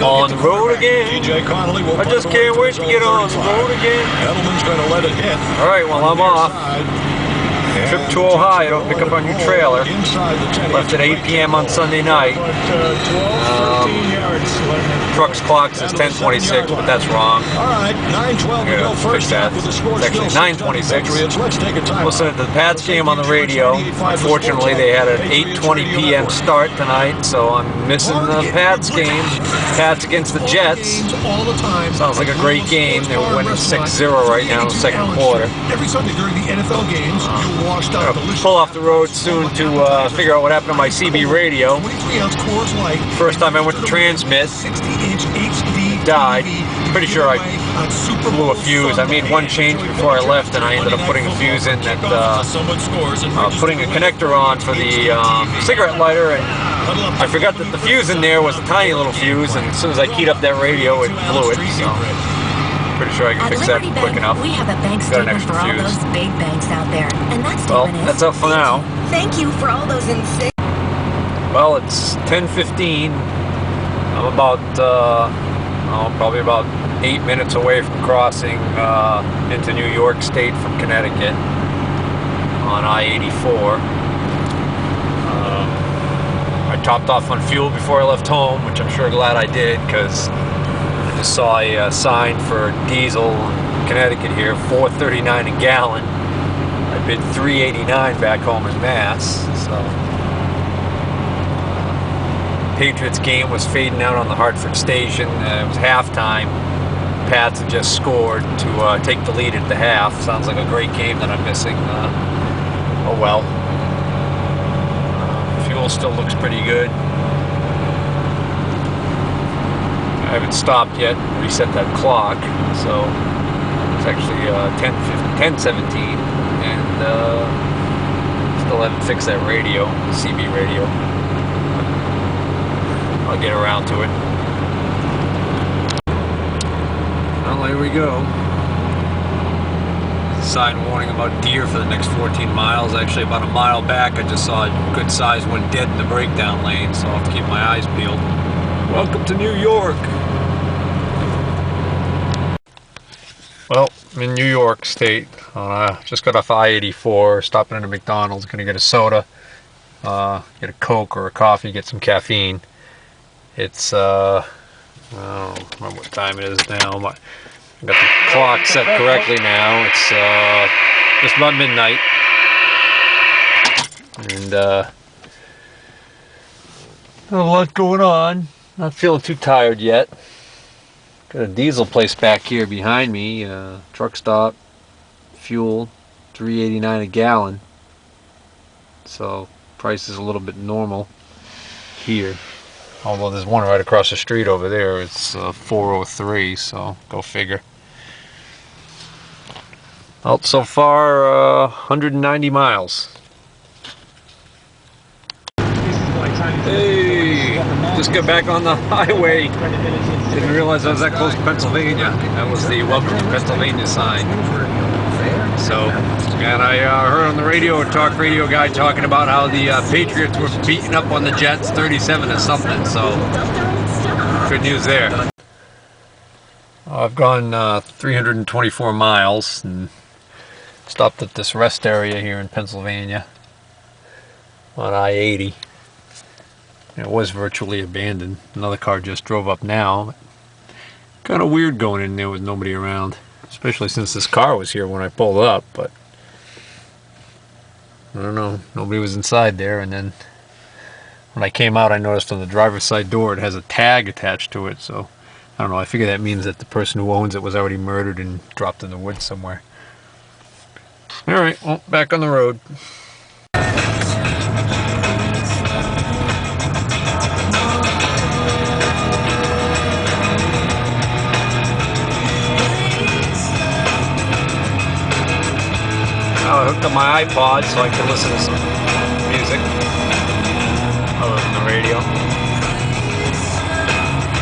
On the road again. I just can't wait to get on the road again. Edelman's going to let it hit. All right, well, I'm off. Trip to Ohio, pick up our new trailer. Left at 8 p.m. on Sunday night. Truck's clock says 10:26, but that's wrong. All right, 9:12 to go first half with the score. It's actually 9:26. Listening to the Pats game on the radio. Unfortunately, they had an 8:20 p.m. start tonight, so I'm missing the Pats game. Pats against the Jets. Sounds like a great game. They're winning 6-0 right now in the second quarter. Every Sunday during the NFL games, you'll wash out delicious. Pull off the road soon to figure out what happened to my CB radio. 23-ounce Coors Light. First time I went to transmit. 60-inch HD Died. Pretty sure I blew a fuse. I made one change before I left, and I ended up putting a fuse in that, putting a connector on for the cigarette lighter, and I forgot that the fuse in there was a tiny little fuse, and as soon as I keyed up that radio, it blew it. So pretty sure I can fix that quick enough. We have a bank Got an statement extra for all fuse. those big banks out there, and that Well, statement is. that's up for now. Thank you for all those insane. Well, it's 10:15. I'm about, probably about 8 minutes away from crossing into New York State from Connecticut on I-84. I topped off on fuel before I left home, which I'm sure glad I did, because I just saw a sign for diesel in Connecticut here, $4.39 a gallon. I bid $3.89 back home in Mass, so. Patriots game was fading out on the Hartford station. It was halftime. Pats had just scored to take the lead at the half. Sounds like a great game that I'm missing. Oh well. Fuel still looks pretty good. I haven't stopped yet. Reset that clock. So it's actually 10:17, and still haven't fixed that radio, CB radio. I'll get around to it. Well, here we go. Sign warning about deer for the next 14 miles. Actually, about a mile back, I just saw a good sized one dead in the breakdown lane, so I'll have to keep my eyes peeled. Welcome to New York. Well, I'm in New York State. Just got off I-84, stopping at a McDonald's, gonna get a soda, get a Coke or a coffee, get some caffeine. It's, I don't remember what time it is now. I got the clock set correctly now. It's just about midnight. And not a lot going on. Not feeling too tired yet. Got a diesel place back here behind me. Truck stop, fuel, $3.89 a gallon. So price is a little bit normal here. Although there's one right across the street over there. It's $4.03, so go figure. Well, so far 190 miles. Hey, just got back on the highway. Didn't realize I was that close to Pennsylvania. That was the Welcome to Pennsylvania sign. So, and I heard on the radio a talk radio guy talking about how the Patriots were beating up on the Jets 37 to something. So, good news there. I've gone 324 miles and stopped at this rest area here in Pennsylvania on I-80. It was virtually abandoned. Another car just drove up now. Kind of weird going in there with nobody around, especially since this car was here when I pulled up, but I don't know, nobody was inside there. And then when I came out, I noticed on the driver's side door it has a tag attached to it, so I don't know, I figure that means that the person who owns it was already murdered and dropped in the woods somewhere. Alright, well, back on the road. I hooked up my iPod so I could listen to some music other than the radio.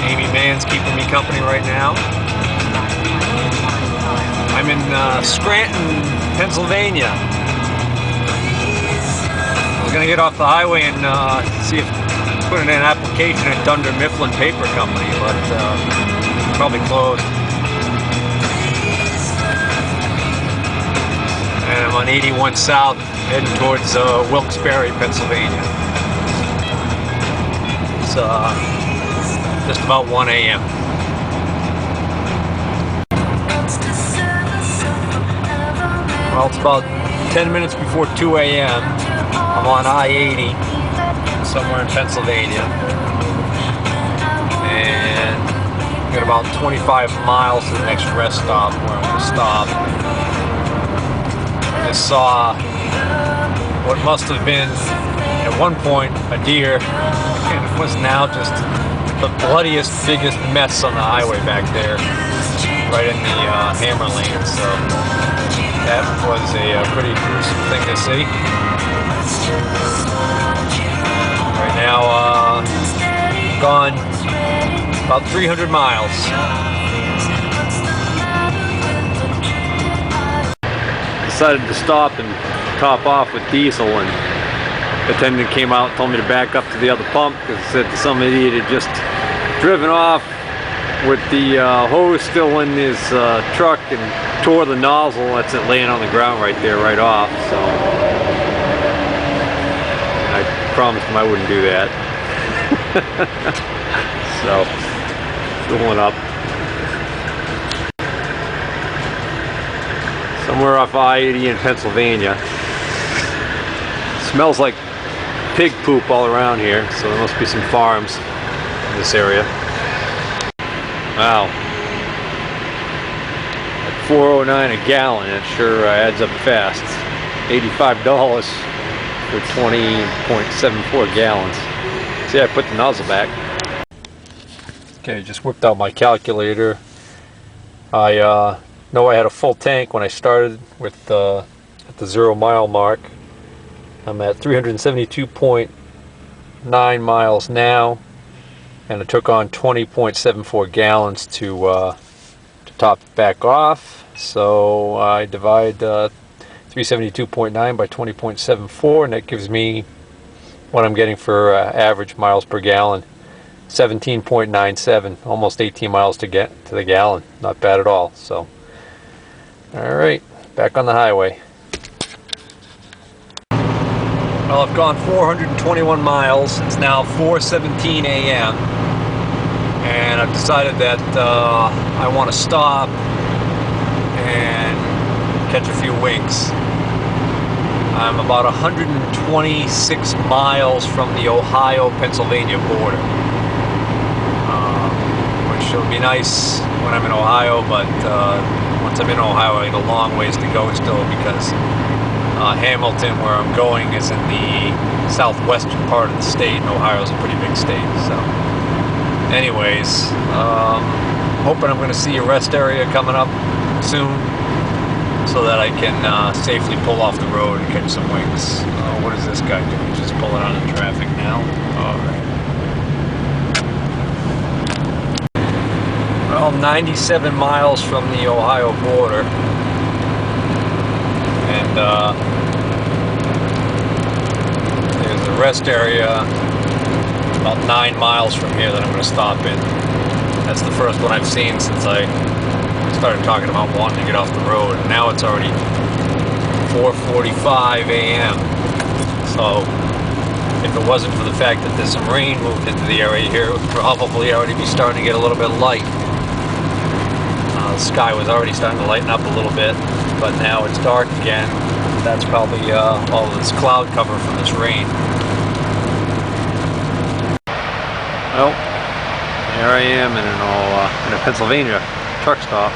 Amy Mann's keeping me company right now. I'm in Scranton, Pennsylvania. I was gonna get off the highway and see if put in an application at Dunder Mifflin Paper Company, but probably closed. And I'm on 81 South, heading towards Wilkes-Barre, Pennsylvania. It's just about 1 a.m. Well, it's about 10 minutes before 2 a.m. I'm on I-80 somewhere in Pennsylvania. And got about 25 miles to the next rest stop where I'm going to stop. I just saw what must have been, at one point, a deer, and it was now just the bloodiest, biggest mess on the highway back there, right in the Hammer lane. So that was a pretty gruesome thing to see. Right now, gone about 300 miles. Decided to stop and top off with diesel, and the attendant came out and told me to back up to the other pump because it said some idiot had just driven off with the hose still in his truck and tore the nozzle that's laying on the ground right there, right off. So I promised him I wouldn't do that. So filling up somewhere off I-80 in Pennsylvania. Smells like pig poop all around here, so there must be some farms in this area. Wow. At $4.09 a gallon, it sure adds up fast. $85 for 20.74 gallons. See, I put the nozzle back. Okay, just whipped out my calculator. I know I had a full tank when I started with at the 0 mile mark. I'm at 372.9 miles now, and I took on 20.74 gallons to top back off. So I divide 372.9 by 20.74, and that gives me what I'm getting for average miles per gallon. 17.97, almost 18 miles to get to the gallon. Not bad at all. So, all right, back on the highway. Well, I've gone 421 miles. It's now 4:17 a.m. and I've decided that I want to stop and catch a few winks. I'm about 126 miles from the Ohio-Pennsylvania border, which will be nice when I'm in Ohio, but once I'm in Ohio, I got a long ways to go still, because Hamilton, where I'm going, is in the southwestern part of the state, and Ohio's a pretty big state. So anyways, hoping I'm going to see a rest area coming up soon so that I can safely pull off the road and catch some wings. What is this guy doing? He's just pulling out of traffic now. Alright. Well, 97 miles from the Ohio border. And there's a rest area about 9 miles from here that I'm going to stop in. That's the first one I've seen since I started talking about wanting to get off the road. And now it's already 4:45 a.m. So if it wasn't for the fact that there's some rain moved into the area here, it would probably already be starting to get a little bit light. The sky was already starting to lighten up a little bit, but now it's dark again. That's probably all this cloud cover from this rain. Well, here I am in a Pennsylvania truck stop,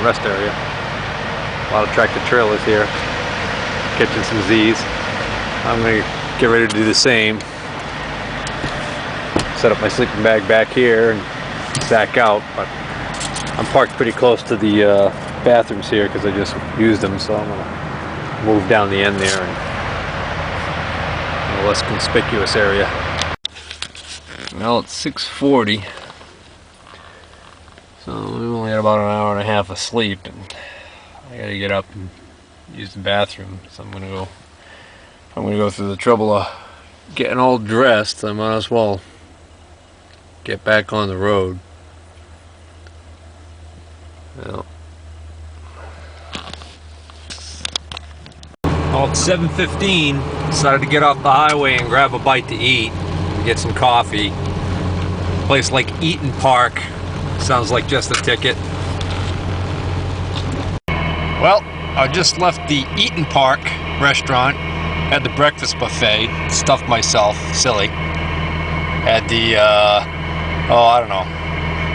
rest area. A lot of tractor trailers here, catching some Z's. I'm going to get ready to do the same. Set up my sleeping bag back here and sack out, but I'm parked pretty close to the bathrooms here because I just used them, so I'm going to move down the end there and a less conspicuous area. Well, it's 6:40, so we only had about an hour and a half of sleep, and I got to get up and use the bathroom. So I'm going to go through the trouble of getting all dressed. I might as well get back on the road. Well, it's 7:15. Decided to get off the highway and grab a bite to eat and get some coffee. A place like Eaton Park sounds like just a ticket. Well, I just left the Eaton Park restaurant. Had the breakfast buffet. Stuffed myself, silly. Had the I don't know.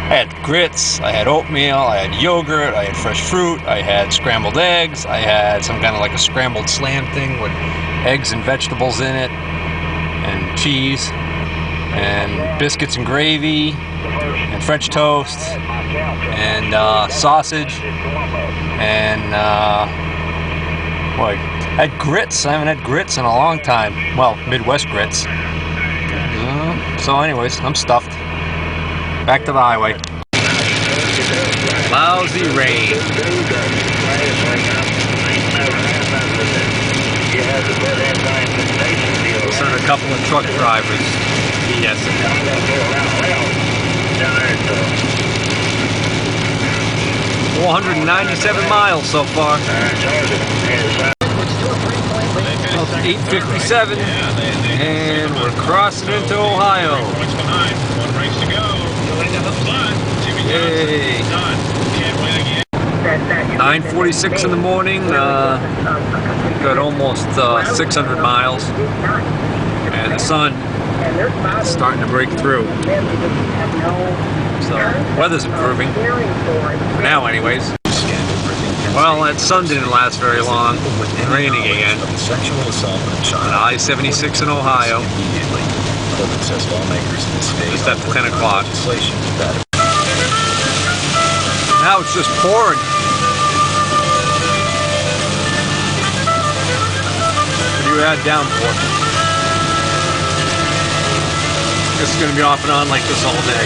I had grits, I had oatmeal, I had yogurt, I had fresh fruit, I had scrambled eggs, I had some kind of like a scrambled slam thing with eggs and vegetables in it, and cheese, and biscuits and gravy, and French toast, and sausage, and I had grits. I haven't had grits in a long time. Well, Midwest grits. So anyways, I'm stuffed. Back to the highway. Lousy rain. Listen to a couple of truck drivers. Yes. 497 miles so far. Well, it's 8:57, and we're crossing into Ohio. Yay! 9:46 in the morning. Got almost 600 miles, and the sun is starting to break through. So weather's improving for now, anyways. Well, that sun didn't last very long. It's raining again. On I-76 in Ohio. Just after 10 o'clock. Now it's just pouring. What do you add downpour? This is going to be off and on like this all day.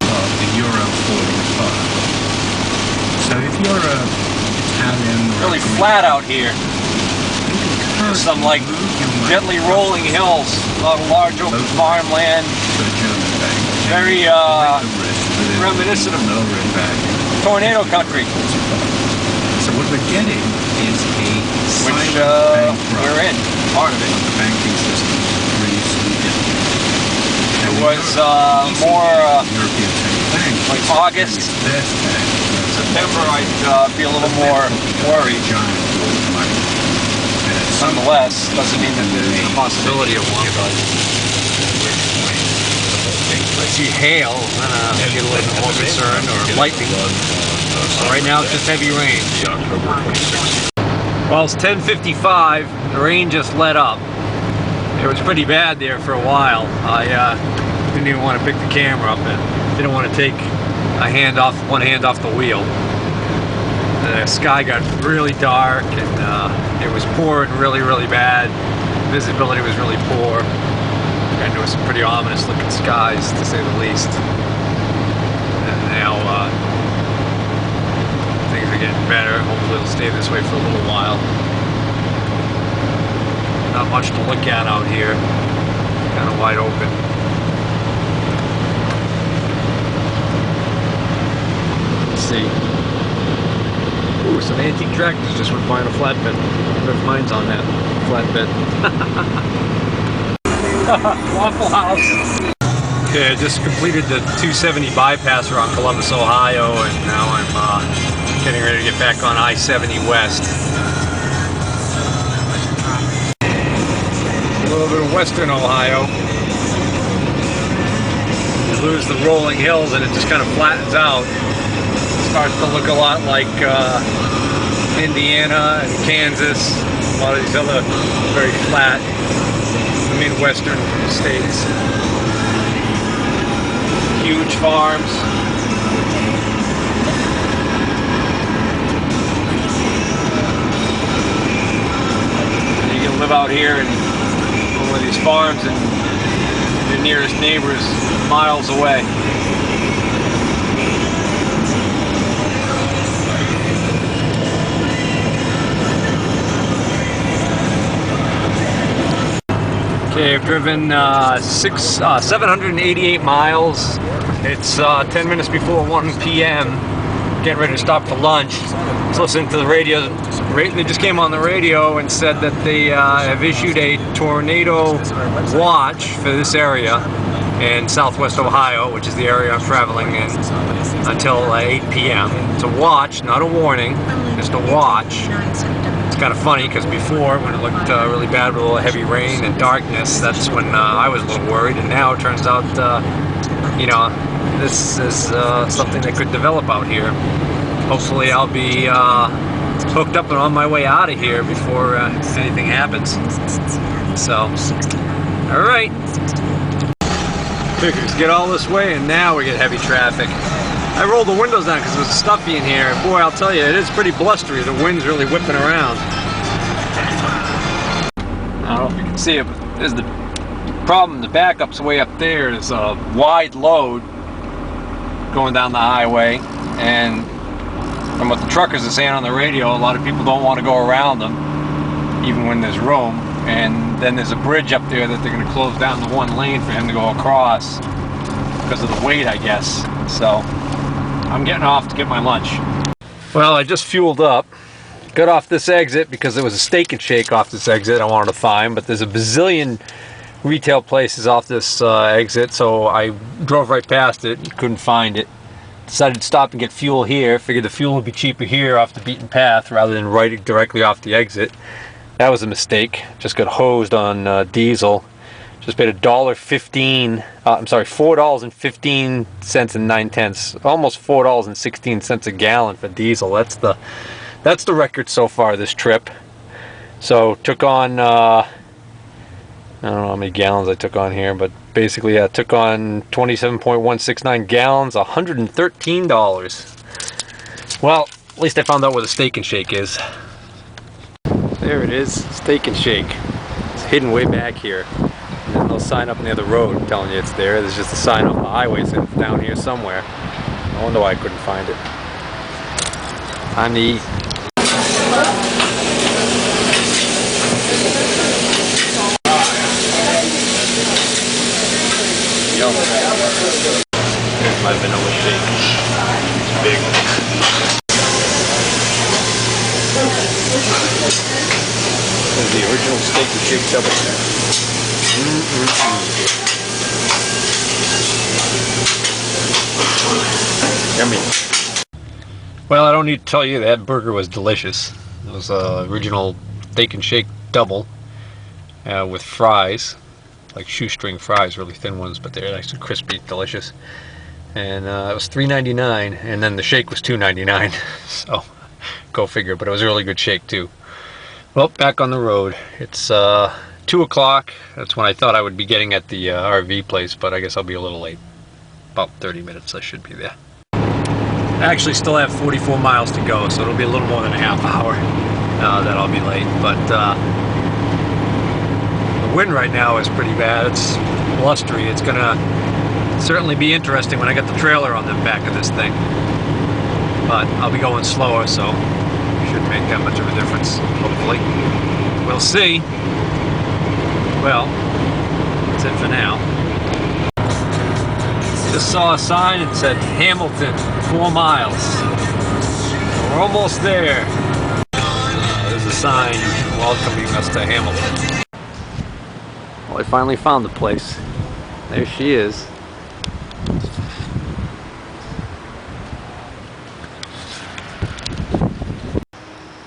The Euro 45. So if you're Italian, Really flat out here. There's some like gently rolling hills, a lot of large open farmland. Very reminiscent of tornado country. So what we're getting is a which we're in, part of it. The banking system, Greece, It was more European banks, like August, September. I'd be a little more worried. Nonetheless, doesn't mean that there's a possibility of one. But I see hail, then I get a little more concerned, or lightning. So right now it's just heavy rain. Well, it's 10:55. The rain just let up. It was pretty bad there for a while. I didn't even want to pick the camera up and didn't want to take one hand off the wheel. The sky got really dark and it was pouring really, really bad. Visibility was really poor. And there was some pretty ominous looking skies, to say the least. And now things are getting better. Hopefully it'll stay this way for a little while. Not much to look at out here. Kind of wide open. Let's see. Ooh, some antique tractors just went by on a flatbed. I wonder if mine's on that flatbed. Waffle House. Okay, I just completed the 270 bypass around Columbus, Ohio, and now I'm getting ready to get back on I-70 West. A little bit of western Ohio. You lose the rolling hills and it just kind of flattens out. It starts to look a lot like Indiana and Kansas, a lot of these other very flat Midwestern states. Huge farms. And you can live out here in one of these farms and your nearest neighbor's miles away. Okay, I've driven 788 miles. It's 10 minutes before 1 p.m. Getting ready to stop for lunch. I was listening to the radio. They just came on the radio and said that they have issued a tornado watch for this area in southwest Ohio, which is the area I'm traveling in, until 8 p.m. It's a watch, not a warning, just a watch. It's kind of funny because before, when it looked really bad with a little heavy rain and darkness, that's when I was a little worried, and now it turns out, you know, this is something that could develop out here. Hopefully I'll be hooked up and on my way out of here before anything happens. So, alright. Figures get all this way and now we get heavy traffic. I rolled the windows down because it was stuffy in here. Boy, I'll tell you, it is pretty blustery. The wind's really whipping around. I don't know if you can see it, but there's the problem. The backup's way up there. There's a wide load going down the highway, and from what the truckers are saying on the radio, a lot of people don't want to go around them, even when there's room. And then there's a bridge up there that they're going to close down the one lane for him to go across because of the weight, I guess. So I'm getting off to get my lunch. Well, I just fueled up. Got off this exit because there was a Steak and Shake off this exit I wanted to find, but there's a bazillion retail places off this exit, so I drove right past it and couldn't find it. Decided to stop and get fuel here. Figured the fuel would be cheaper here off the beaten path rather than right directly off the exit. That was a mistake. Just got hosed on diesel. Just paid $1.15. I'm sorry, $4.15 and 9/10. Almost $4.16 a gallon for diesel. That's the record so far this trip. So took on I don't know how many gallons I took on here, but basically I took on 27.169 gallons, $113. Well, at least I found out where the Steak and Shake is. There it is, Steak and Shake. It's hidden way back here. And there's no sign up near the road telling you it's there. There's just a sign on the highway saying it's down here somewhere. I wonder why I couldn't find it. Time to eat. Yum. Here's my vanilla shake. It's big. This is the original Steak and Shake double. Yummy. Well, I don't need to tell you that burger was delicious. It was original Steak and Shake double with fries, like shoestring fries, really thin ones, but they're nice and crispy, delicious. And it was $3.99, and then the shake was $2.99. So go figure. But it was a really good shake too. Well, back on the road. It's 2 o'clock. That's when I thought I would be getting at the RV place, but I guess I'll be a little late. About 30 minutes I should be there. I actually still have 44 miles to go, so it'll be a little more than a half hour that I'll be late. But the wind right now is pretty bad. It's blustery. It's gonna certainly be interesting when I get the trailer on the back of this thing. But I'll be going slower, so it shouldn't make that much of a difference, hopefully. We'll see. Well, that's it for now. Just saw a sign that said Hamilton, 4 miles. We're almost there. There's a sign welcoming us to Hamilton. Well, I finally found the place. There she is.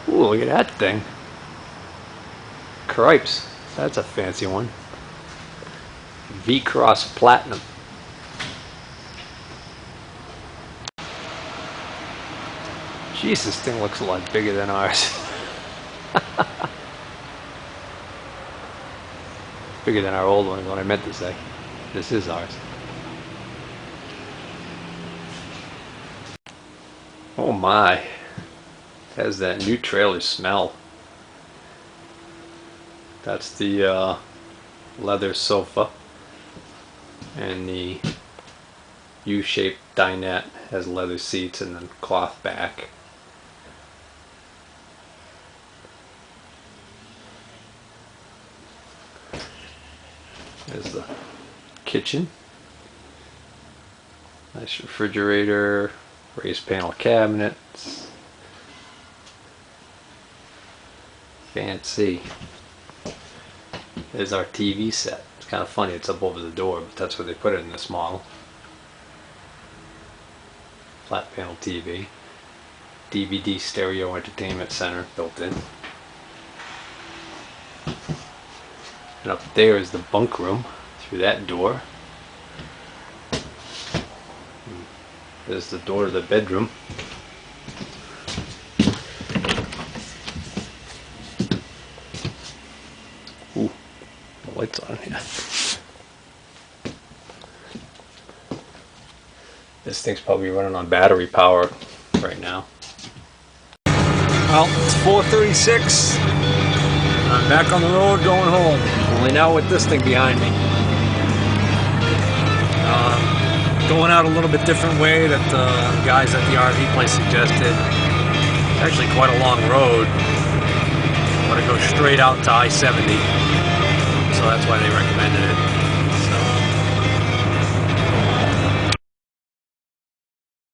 Ooh, look at that thing. Cripes. That's a fancy one. V-Cross Platinum. Jeez, this thing looks a lot bigger than ours. Bigger than our old one is what I meant to say. This is ours. Oh my. It has that new trailer smell. That's the leather sofa. And the U-shaped dinette has leather seats and then cloth back. There's the kitchen. Nice refrigerator, raised panel cabinets. Fancy. There's our TV set. It's kind of funny, it's up over the door, but that's where they put it in this model. Flat panel TV. DVD stereo entertainment center built in. And up there is the bunk room through that door. There's the door to the bedroom. Ooh, the lights on here. This thing's probably running on battery power right now. Well, it's 4:36. I'm back on the road going home. Only now with this thing behind me. Going out a little bit different way that the guys at the RV place suggested. It's actually quite a long road. I want to go straight out to I-70. So that's why they recommended it.